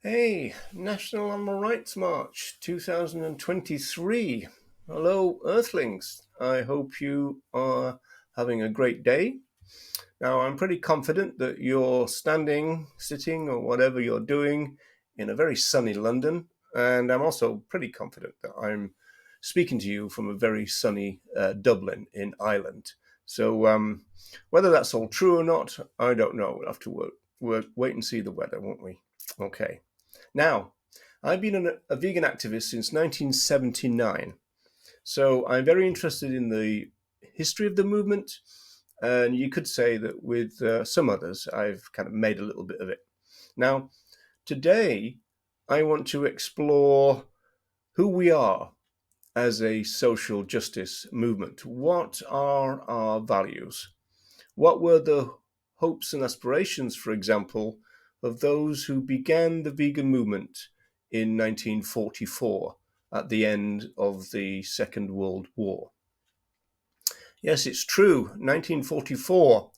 Hey, National Animal Rights March 2023. Hello, Earthlings. I hope you are having a great day. Now, I'm pretty confident that you're standing, sitting, or whatever you're doing in a very sunny London. And I'm also pretty confident that I'm speaking to you from a very sunny Dublin in Ireland. So, whether that's all true or not, I don't know. We'll have to wait and see the weather, won't we? Okay. Now, I've been a vegan activist since 1979, so I'm very interested in the history of the movement, and you could say that with some others, I've kind of made a little bit of it. Now, today, I want to explore who we are as a social justice movement. What are our values? What were the hopes and aspirations, for example, of those who began the vegan movement in 1944 at the end of the Second World War? Yes, it's true, 1944.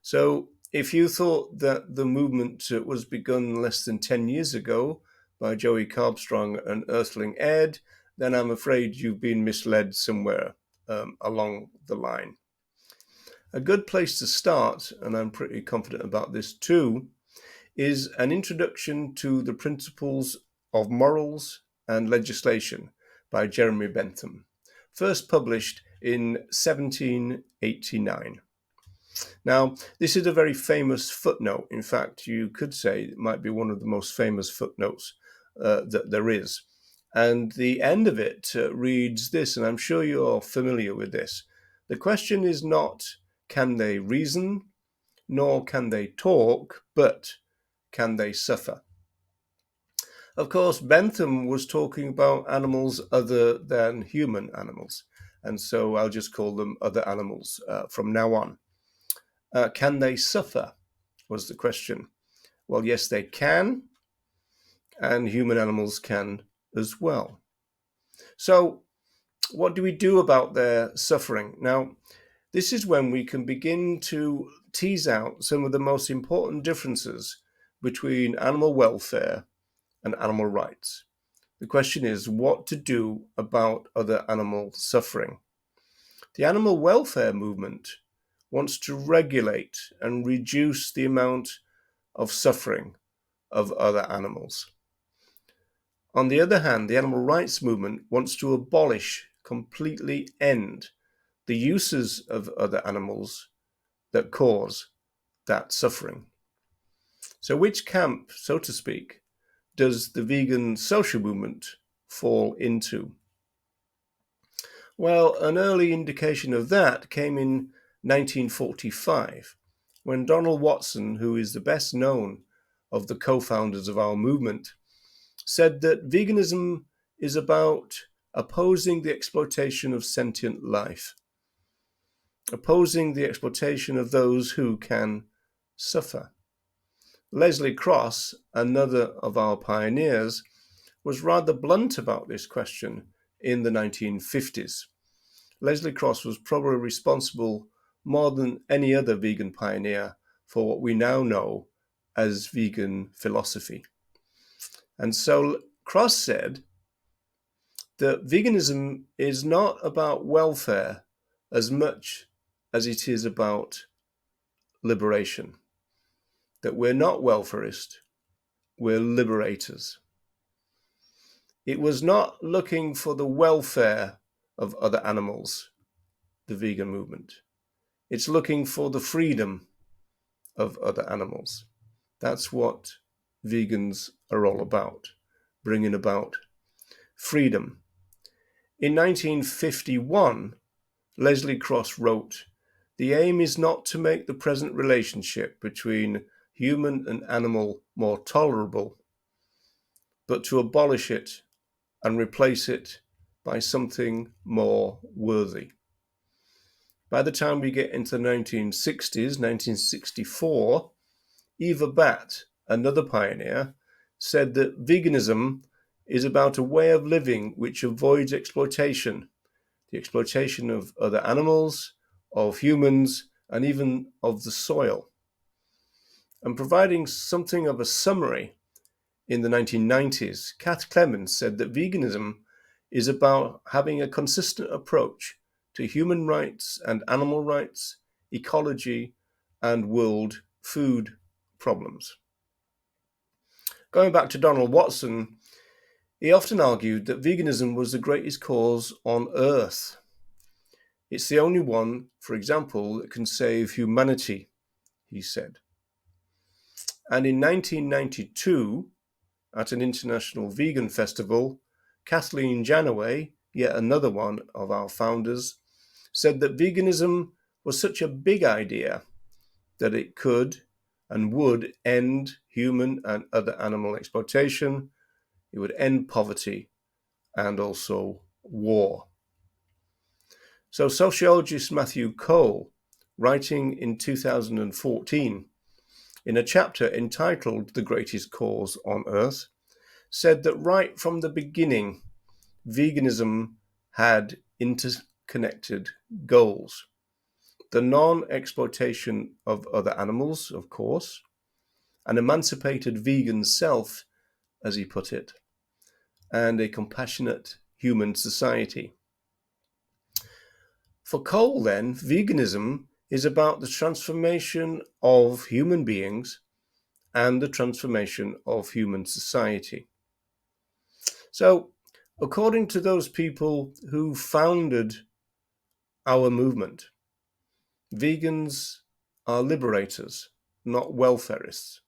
So if you thought that the movement was begun less than 10 years ago by Joey Carbstrong and Earthling Ed, then I'm afraid you've been misled somewhere along the line. A good place to start, and I'm pretty confident about this too, is an introduction to the principles of morals and legislation by Jeremy Bentham, first published in 1789. Now, this is a very famous footnote. In fact, you could say it might be one of the most famous footnotes that there is. And the end of it reads this, and I'm sure you're familiar with this. The question is not, can they reason, nor can they talk, but can they suffer? Of course, Bentham was talking about animals other than human animals, and so I'll just call them other animals from now on. Can they suffer, was the question. Well, yes, they can, and human animals can as well. So, what do we do about their suffering? Now, this is when we can begin to tease out some of the most important differences between animal welfare and animal rights. The question is what to do about other animal suffering. The animal welfare movement wants to regulate and reduce the amount of suffering of other animals. On the other hand, the animal rights movement wants to abolish, completely end the uses of other animals that cause that suffering. So, which camp, so to speak, does the vegan social movement fall into? Well, an early indication of that came in 1945, when Donald Watson, who is the best known of the co-founders of our movement, said that veganism is about opposing the exploitation of sentient life, opposing the exploitation of those who can suffer. Leslie Cross, another of our pioneers, was rather blunt about this question in the 1950s. Leslie Cross was probably responsible more than any other vegan pioneer for what we now know as vegan philosophy. And so Cross said that veganism is not about welfare as much as it is about liberation. That we're not welfarist, we're liberators. It was not looking for the welfare of other animals, the vegan movement. It's looking for the freedom of other animals. That's what vegans are all about, bringing about freedom. In 1951, Leslie Cross wrote, "The aim is not to make the present relationship between human and animal more tolerable, but to abolish it and replace it by something more worthy." By the time we get into the 1960s, 1964, Eva Batt, another pioneer, said that veganism is about a way of living which avoids exploitation, the exploitation of other animals, of humans, and even of the soil. And providing something of a summary, in the 1990s, Kath Clemens said that veganism is about having a consistent approach to human rights and animal rights, ecology, and world food problems. Going back to Donald Watson, he often argued that veganism was the greatest cause on earth. It's the only one, for example, that can save humanity, he said. And in 1992, at an international vegan festival, Kathleen Janaway, yet another one of our founders, said that veganism was such a big idea that it could and would end human and other animal exploitation, it would end poverty, and also war. So sociologist Matthew Cole, writing in 2014, in a chapter entitled The Greatest Cause on Earth, said that right from the beginning, veganism had interconnected goals. The non-exploitation of other animals, of course, an emancipated vegan self, as he put it, and a compassionate human society. For Cole, then, veganism is about the transformation of human beings and the transformation of human society. So, according to those people who founded our movement, vegans are liberators, not welfarists.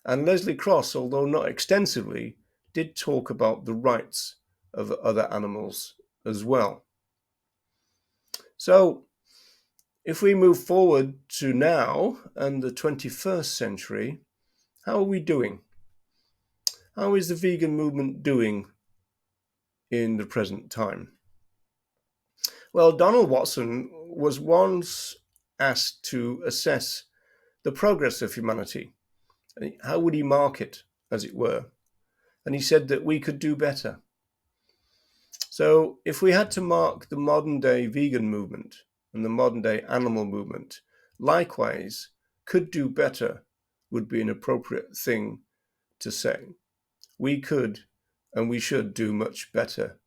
And Leslie Cross, although not extensively, did talk about the rights of other animals as well. So, if we move forward to now and the 21st century, how are we doing? How is the vegan movement doing in the present time? Well, Donald Watson was once asked to assess the progress of humanity. How would he mark it, as it were? And he said that we could do better. So if we had to mark the modern day vegan movement and the modern day animal movement, likewise, could do better would be an appropriate thing to say. We could and we should do much better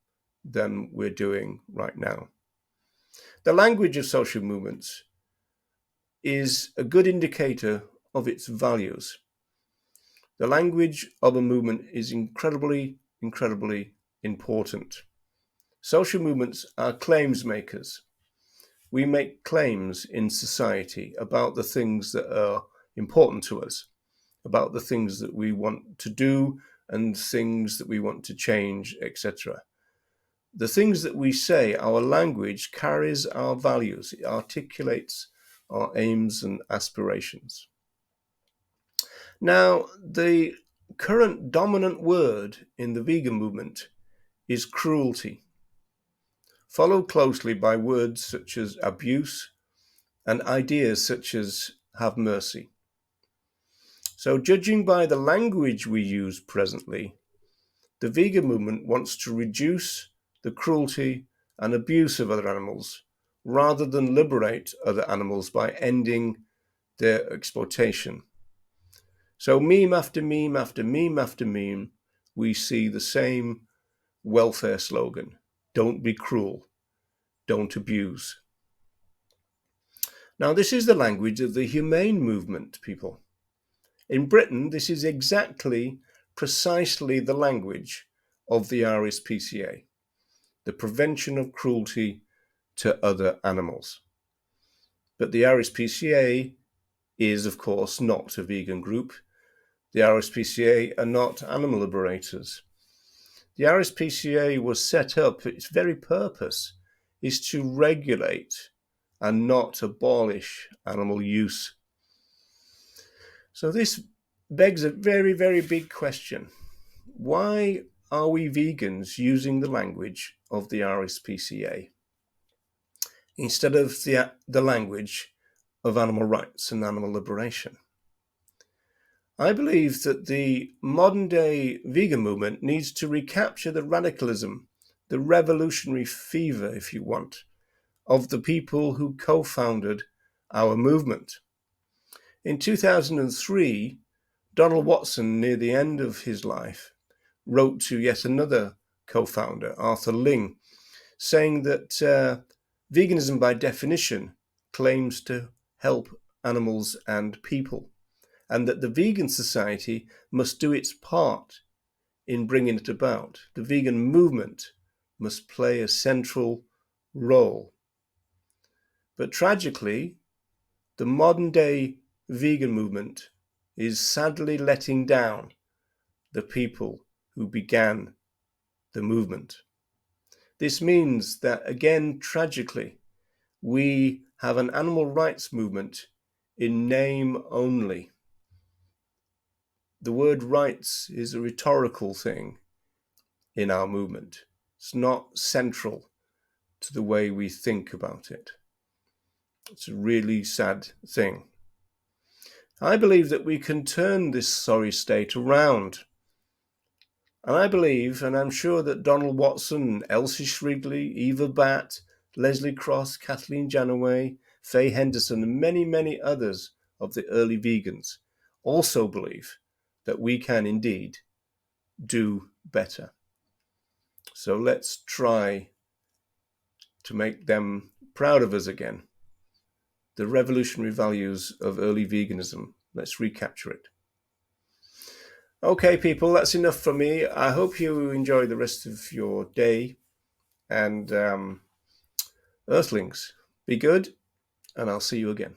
than we're doing right now. The language of social movements is a good indicator of its values. The language of a movement is incredibly important. Social movements are claims makers. We make claims in society about the things that are important to us, about the things that we want to do and things that we want to change, etc. The things that we say, our language carries our values, it articulates our aims and aspirations. Now, the current dominant word in the vegan movement is cruelty, followed closely by words such as abuse and ideas such as have mercy. So, judging by the language we use presently, the vegan movement wants to reduce the cruelty and abuse of other animals rather than liberate other animals by ending their exploitation. So meme after meme after meme after meme, we see the same welfare slogan: don't be cruel, don't abuse. Now, this is the language of the humane movement, people. In Britain, this is precisely the language of the RSPCA, the prevention of cruelty to other animals. But the RSPCA is, of course, not a vegan group. The RSPCA are not animal liberators. The RSPCA was set up, its very purpose is to regulate and not abolish animal use. So this begs a very big question. Why are we vegans using the language of the RSPCA instead of the language of animal rights and animal liberation? I believe that the modern day vegan movement needs to recapture the radicalism, the revolutionary fever, if you want, of the people who co-founded our movement. In 2003, Donald Watson, near the end of his life, wrote to yet another co-founder, Arthur Ling, saying that veganism by definition claims to help animals and people, and that the vegan society must do its part in bringing it about. The vegan movement must play a central role. But tragically, the modern day vegan movement is sadly letting down the people who began the movement. This means that, again, tragically, we have an animal rights movement in name only. The word rights is a rhetorical thing in our movement. It's not central to the way we think about it. It's a really sad thing. I believe that we can turn this sorry state around. And I believe, and I'm sure that Donald Watson, Elsie Shrigley, Eva Batt, Leslie Cross, Kathleen Janaway, Faye Henderson, and many, many others of the early vegans also believe that we can indeed do better. So let's try to make them proud of us again. The revolutionary values of early veganism. Let's recapture it. Okay, people, that's enough for me. I hope you enjoy the rest of your day. And Earthlings, be good, and I'll see you again.